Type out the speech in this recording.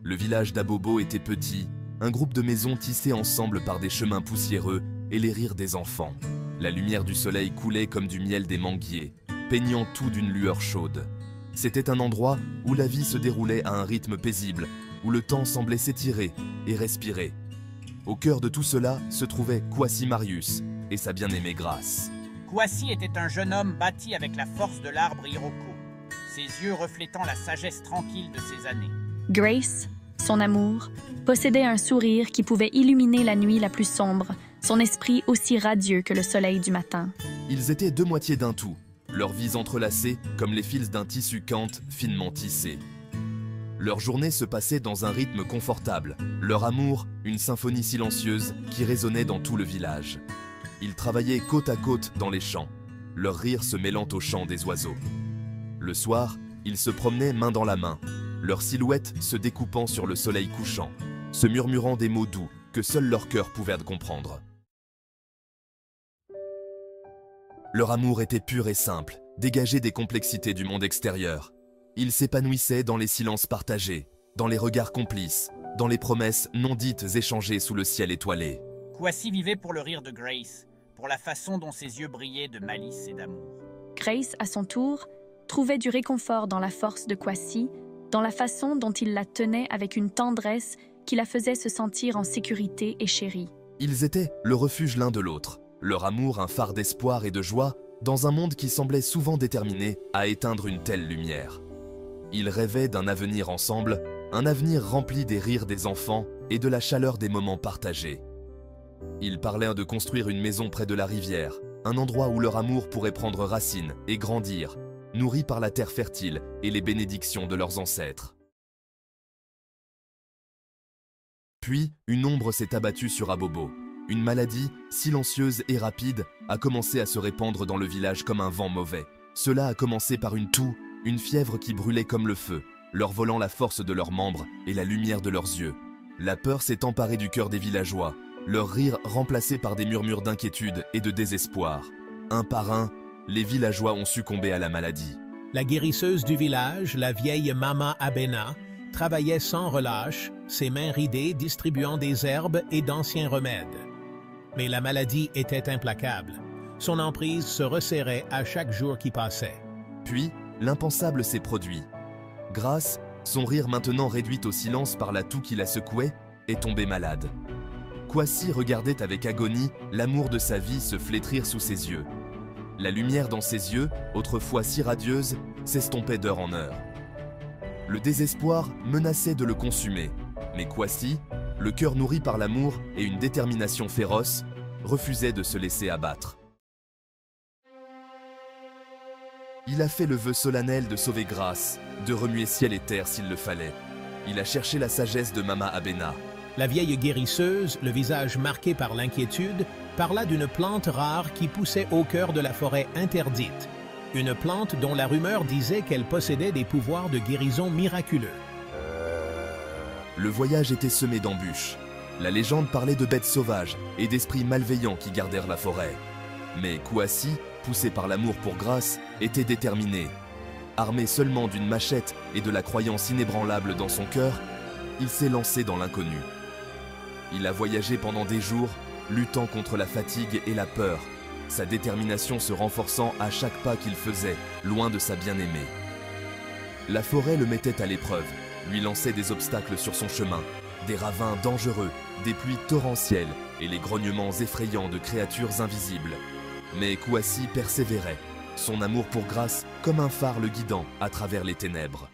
Le village d'Abobo était petit, un groupe de maisons tissées ensemble par des chemins poussiéreux et les rires des enfants. La lumière du soleil coulait comme du miel des manguiers, peignant tout d'une lueur chaude. C'était un endroit où la vie se déroulait à un rythme paisible, où le temps semblait s'étirer et respirer. Au cœur de tout cela se trouvait Kwasi Marius et sa bien-aimée Grace. Kwasi était un jeune homme bâti avec la force de l'arbre Iroko, ses yeux reflétant la sagesse tranquille de ses années. Grace, son amour, possédait un sourire qui pouvait illuminer la nuit la plus sombre, son esprit aussi radieux que le soleil du matin. Ils étaient deux moitiés d'un tout, leurs vies entrelacées comme les fils d'un tissu Kante finement tissé. Leur journée se passait dans un rythme confortable, leur amour une symphonie silencieuse qui résonnait dans tout le village. Ils travaillaient côte à côte dans les champs, leur rire se mêlant au chant des oiseaux. Le soir, ils se promenaient main dans la main, leurs silhouettes se découpant sur le soleil couchant, se murmurant des mots doux que seul leur cœur pouvait comprendre. Leur amour était pur et simple, dégagé des complexités du monde extérieur. Ils s'épanouissaient dans les silences partagés, dans les regards complices, dans les promesses non dites échangées sous le ciel étoilé. Kwasi vivait pour le rire de Grace, pour la façon dont ses yeux brillaient de malice et d'amour. Grace, à son tour, trouvait du réconfort dans la force de Kwasi, dans la façon dont il la tenait avec une tendresse qui la faisait se sentir en sécurité et chérie. Ils étaient le refuge l'un de l'autre, leur amour un phare d'espoir et de joie dans un monde qui semblait souvent déterminé à éteindre une telle lumière. Ils rêvaient d'un avenir ensemble, un avenir rempli des rires des enfants et de la chaleur des moments partagés. Ils parlaient de construire une maison près de la rivière, un endroit où leur amour pourrait prendre racine et grandir, nourri par la terre fertile et les bénédictions de leurs ancêtres. Puis, une ombre s'est abattue sur Abobo. Une maladie, silencieuse et rapide, a commencé à se répandre dans le village comme un vent mauvais. Cela a commencé par une toux, une fièvre qui brûlait comme le feu, leur volant la force de leurs membres et la lumière de leurs yeux. La peur s'est emparée du cœur des villageois, leur rire remplacé par des murmures d'inquiétude et de désespoir. Un par un, les villageois ont succombé à la maladie. La guérisseuse du village, la vieille Mama Abena, travaillait sans relâche, ses mains ridées distribuant des herbes et d'anciens remèdes. Mais la maladie était implacable. Son emprise se resserrait à chaque jour qui passait. Puis, l'impensable s'est produit. Grace, son rire maintenant réduit au silence par la toux qui la secouait, est tombée malade. Kwasi regardait avec agonie l'amour de sa vie se flétrir sous ses yeux. La lumière dans ses yeux, autrefois si radieuse, s'estompait d'heure en heure. Le désespoir menaçait de le consumer, mais Kwasi, le cœur nourri par l'amour et une détermination féroce, refusait de se laisser abattre. Il a fait le vœu solennel de sauver Grace, de remuer ciel et terre s'il le fallait. Il a cherché la sagesse de Mama Abena. La vieille guérisseuse, le visage marqué par l'inquiétude, parla d'une plante rare qui poussait au cœur de la forêt interdite. Une plante dont la rumeur disait qu'elle possédait des pouvoirs de guérison miraculeux. Le voyage était semé d'embûches. La légende parlait de bêtes sauvages et d'esprits malveillants qui gardèrent la forêt. Mais Kwasi, poussé par l'amour pour Grace, était déterminé. Armé seulement d'une machette et de la croyance inébranlable dans son cœur, il s'est lancé dans l'inconnu. Il a voyagé pendant des jours, luttant contre la fatigue et la peur, sa détermination se renforçant à chaque pas qu'il faisait, loin de sa bien-aimée. La forêt le mettait à l'épreuve, lui lançait des obstacles sur son chemin, des ravins dangereux, des pluies torrentielles et les grognements effrayants de créatures invisibles. Mais Kwasi persévérait, son amour pour Grace comme un phare le guidant à travers les ténèbres.